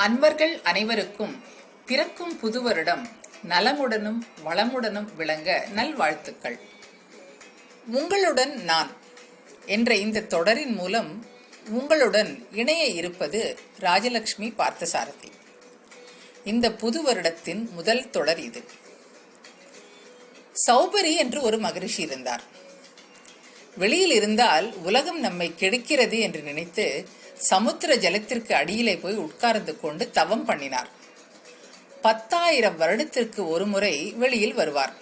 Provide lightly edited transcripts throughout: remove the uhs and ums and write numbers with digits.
அன்பர்கள் அனைவருக்கும் பிறக்கும் புது வருடம் நலமுடனும் வளமுடனும் விளங்க நல்வாழ்த்துக்கள். உங்களுடன் நான் என்ற இந்த தொடரின் மூலம் உங்களுடன் இணைய இருப்பது ராஜலட்சுமி பார்த்தசாரதி. இந்த புது வருடத்தின் முதல் தொடர் இது. சௌபரி என்று ஒரு மகரிஷி இருந்தார். வெளியில் இருந்தால் உலகம் நம்மை கெடுக்கிறது என்று நினைத்து சமுத்திர ஜலத்திற்கு அடியிலே போய் உட்கார்ந்து கொண்டு தவம் பண்ணினார். 10,000 வருடத்திற்கு ஒரு முறை வெளியில் வருவார்.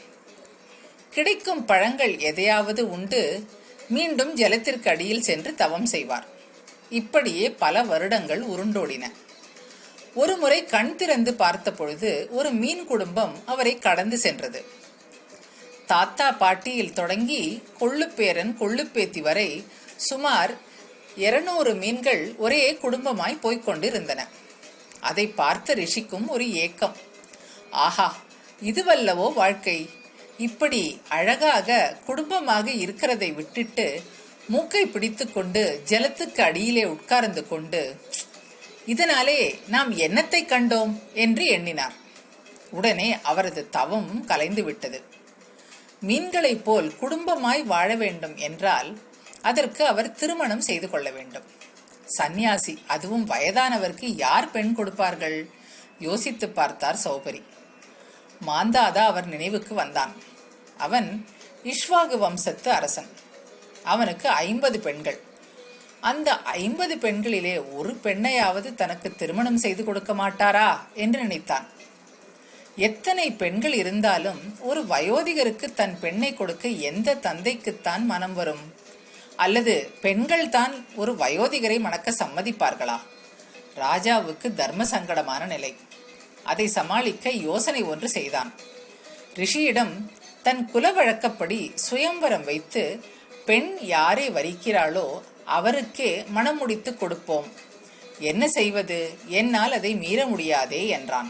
கிடைக்கும் பழங்கள் எதையாவது உண்டு மீண்டும் ஜலத்திற்கு அடியில் சென்று தவம் செய்வார். இப்படியே பல வருடங்கள் உருண்டோடின. ஒரு முறை கண் திறந்து பார்த்த பொழுது ஒரு மீன் குடும்பம் அவரை கடந்து சென்றது. தாத்தா பாட்டியில் தொடங்கி கொள்ளுப்பேரன் கொள்ளுப்பேத்தி வரை சுமார் 200 மீன்கள் ஒரே குடும்பமாய் போய்கொண்டிருந்தன. அதை பார்த்த ரிஷிக்கும் ஒரு ஏக்கம். ஆஹா, இதுவல்லவோ வாழ்க்கை! இப்படி அழகாக குடும்பமாக இருக்கிறதை விட்டுட்டு மூக்கை பிடித்து கொண்டு ஜலத்துக்கு அடியிலே உட்கார்ந்து கொண்டு இதனாலே நாம் என்னத்தை கண்டோம் என்று எண்ணினார். உடனே அவரது தவமும் கலைந்து விட்டது. மீன்களைப் போல் குடும்பமாய் வாழ வேண்டும் என்றால் அதற்கு அவர் திருமணம் செய்து கொள்ள வேண்டும். சந்நியாசி, அதுவும் வயதானவருக்கு யார் பெண் கொடுப்பார்கள்? யோசித்து பார்த்தார் சௌபரி. மாந்தாதா அவர் நினைவுக்கு வந்தான். அவன் இஷ்வாகு வம்சத்து அரசன். அவனுக்கு 50 பெண்கள். அந்த 50 பெண்களிலே ஒரு பெண்ணையாவது தனக்கு திருமணம் செய்து கொடுக்க மாட்டாரா என்று நினைத்தான். எத்தனை பெண்கள் இருந்தாலும் ஒரு வயோதிகருக்கு தன் பெண்ணை கொடுக்க எந்த தந்தைக்குத்தான் மனம் வரும்? அல்லது பெண்கள் தான் ஒரு வயோதிகரை மணக்க சம்மதிப்பார்களா? ராஜாவுக்கு தர்ம சங்கடமான நிலை. அதை சமாளிக்க யோசனை ஒன்று செய்தான். ரிஷியிடம் தன் குல வழக்கப்படி சுயம்வரம் வைத்து பெண் யாரை வரிக்கிறாளோ அவருக்கே மனம் முடித்து கொடுப்போம். என்ன செய்வது? என்னால் அதை மீற முடியாதே என்றான்.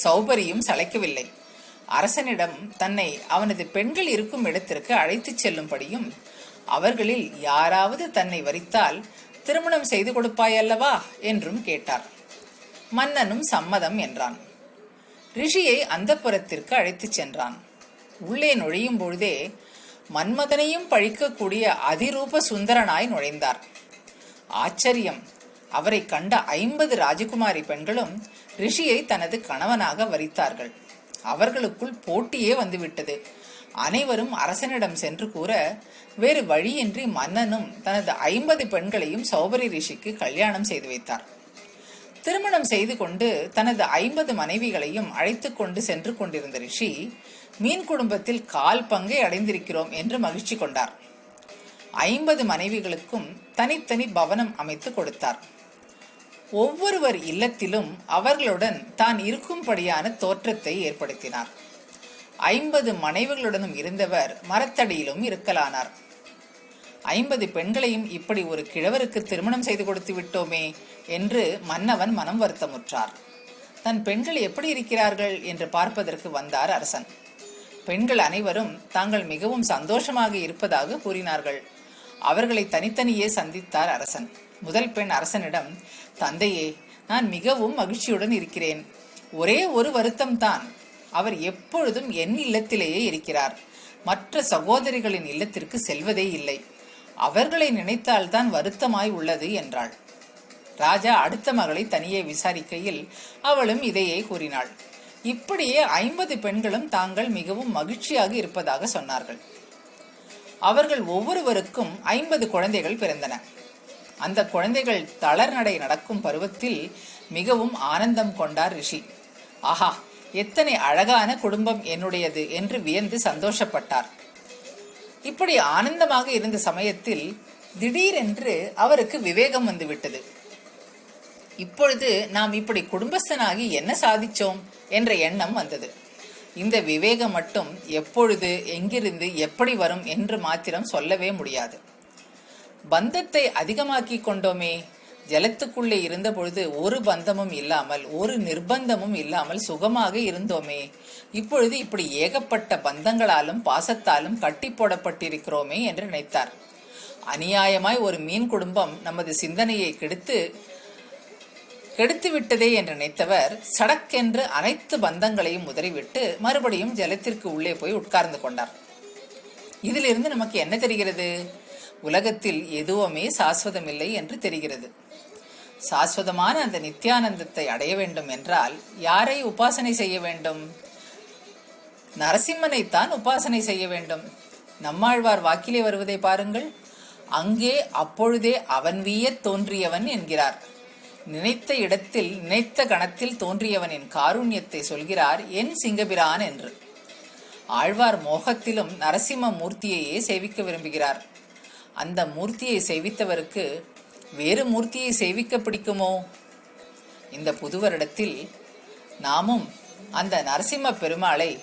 சௌபரியும் சளைக்கவில்லை. அரசனிடம் தன்னை அவனது பெண்கள் இருக்கும் இடத்திற்கு அழைத்துச் செல்லும்படியும் அவர்களில் யாராவது தன்னை வரித்தால் திருமணம் செய்து கொடுப்பாயல்லவா என்றும் கேட்டார். மன்னனும் சம்மதம் என்றான். ரிஷியை அந்தப்புரத்திற்கு அழைத்துச் சென்றான். உள்ளே நுழையும் பொழுதே மன்மதனையும் பழிக்கக்கூடிய அதிரூப சுந்தரனாய் நுழைந்தார். ஆச்சரியம்! அவரை கண்ட 50 ராஜகுமாரி பெண்களும் ரிஷியை தனது கணவனாக வரித்தார்கள். அவர்களுக்குள் போட்டியே வந்துவிட்டது. அனைவரும் அரசனிடம் சென்று கூற வேறு வழியின்றி மன்னனும் தனது 50 பெண்களையும் சௌபரி ரிஷிக்கு கல்யாணம் செய்து வைத்தார். திருமணம் செய்து கொண்டு தனது 50 மனைவிகளையும் அழைத்து கொண்டு சென்று கொண்டிருந்த ரிஷி மீன் குடும்பத்தில் 1/4 பங்கை அடைந்திருக்கிறோம் என்று மகிழ்ச்சி கொண்டார். 50 மனைவிகளுக்கும் தனித்தனி பவனம் அமைத்து கொடுத்தார். ஒவ்வொருவர் இல்லத்திலும் அவர்களுடன் தான் இருக்கும்படியான தோற்றத்தை ஏற்படுத்தினார். 50 மனைவிகளுடனும் இருந்தவர் மரத்தடியிலும் இருக்கலானார். 50 பெண்களையும் இப்படி ஒரு கிழவருக்கு திருமணம் செய்து கொடுத்து விட்டோமே என்று மன்னவன் மனம் வருத்தமுற்றார். தன் பெண்கள் எப்படி இருக்கிறார்கள் என்று பார்ப்பதற்கு வந்தார் அரசன். பெண்கள் அனைவரும் தாங்கள் மிகவும் சந்தோஷமாக இருப்பதாக கூறினார்கள். அவர்களை தனித்தனியே சந்தித்தார் அரசன். முதல் பெண் அரசனிடம், தந்தையே, நான் மிகவும் மகிழ்ச்சியுடன் இருக்கிறேன். ஒரே ஒரு வருத்தம்தான். அவர் எப்பொழுதும் என் இல்லத்திலேயே இருக்கிறார். மற்ற சகோதரிகளின் இல்லத்திற்கு செல்வதே இல்லை. அவர்களை நினைத்தால்தான் வருத்தமாய் உள்ளது என்றாள். ராஜா அடுத்த மகளை தனியே விசாரிக்கையில் அவளும் இதையே கூறினாள். இப்படியே 50 பெண்களும் தாங்கள் மிகவும் மகிழ்ச்சியாக இருப்பதாக சொன்னார்கள். அவர்கள் ஒவ்வொருவருக்கும் 50 குழந்தைகள் பிறந்தன. அந்த குழந்தைகள் தளர்நடை நடக்கும் பருவத்தில் மிகவும் ஆனந்தம் கொண்டார் ரிஷி. ஆஹா, எத்தனை அழகான குடும்பம் என்னுடையது என்று வியந்து சந்தோஷப்பட்டார். இப்படி ஆனந்தமாக இருந்த சமயத்தில் திடீரென்று அவருக்கு விவேகம் வந்துவிட்டது. இப்பொழுது நாம் இப்படி குடும்பஸ்தனாகி என்ன சாதிச்சோம் என்ற எண்ணம் வந்தது. இந்த விவேகம் மட்டும் எப்பொழுது, எங்கிருந்து, எப்படி வரும் என்று மாத்திரம் சொல்லவே முடியாது. பந்தத்தை அதிகமாக்கி கொண்டோமே. ஜலத்துக்குள்ளே இருந்த பொழுது ஒரு பந்தமும் இல்லாமல், ஒரு நிர்பந்தமும் இல்லாமல் சுகமாக இருந்தோமே. இப்பொழுது இப்படி ஏகப்பட்ட பந்தங்களாலும் பாசத்தாலும் கட்டி போடப்பட்டிருக்கிறோமே என்று நினைத்தார். அநியாயமாய் ஒரு மீன் குடும்பம் நமது சிந்தனையை கெடுத்து கெடுத்து விட்டதே என்று நினைத்தவர் சடக்கென்று அனைத்து பந்தங்களையும் உதறிவிட்டு மறுபடியும் ஜலத்திற்கு உள்ளே போய் உட்கார்ந்து கொண்டார். இதிலிருந்து நமக்கு என்ன தெரிகிறது? உலகத்தில் எதுவுமே சாஸ்வதமில்லை என்று தெரிகிறது. சாஸ்வதமான அந்த நித்தியானந்தத்தை அடைய வேண்டும் என்றால் யாரை உபாசனை செய்ய வேண்டும்? நரசிம்மனைத்தான் உபாசனை செய்ய வேண்டும். நம்மாழ்வார் வாக்கிலே வருவதை பாருங்கள். அங்கே அப்பொழுதே அவன் வீயத் தோன்றியவன் என்கிறார். நினைத்த இடத்தில் நினைத்த கணத்தில் தோன்றியவனின் காருண்யத்தை சொல்கிறார் என் சிங்கபிரான் என்று. ஆழ்வார் மோகத்திலும் நரசிம்ம மூர்த்தியையே சேவிக்க விரும்புகிறார். அந்த மூர்த்தியை சேவித்தவருக்கு வேறு மூர்த்தியை சேவிக்க பிடிக்குமோ? இந்த புது வருடத்தில் நாமும் அந்த நரசிம்ம பெருமாளை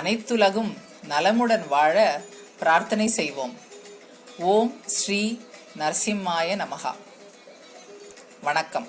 அனைத்துலகும் நலமுடன் வாழ பிரார்த்தனை செய்வோம். ஓம் ஸ்ரீ நரசிம்மாய நமஹா. வணக்கம்.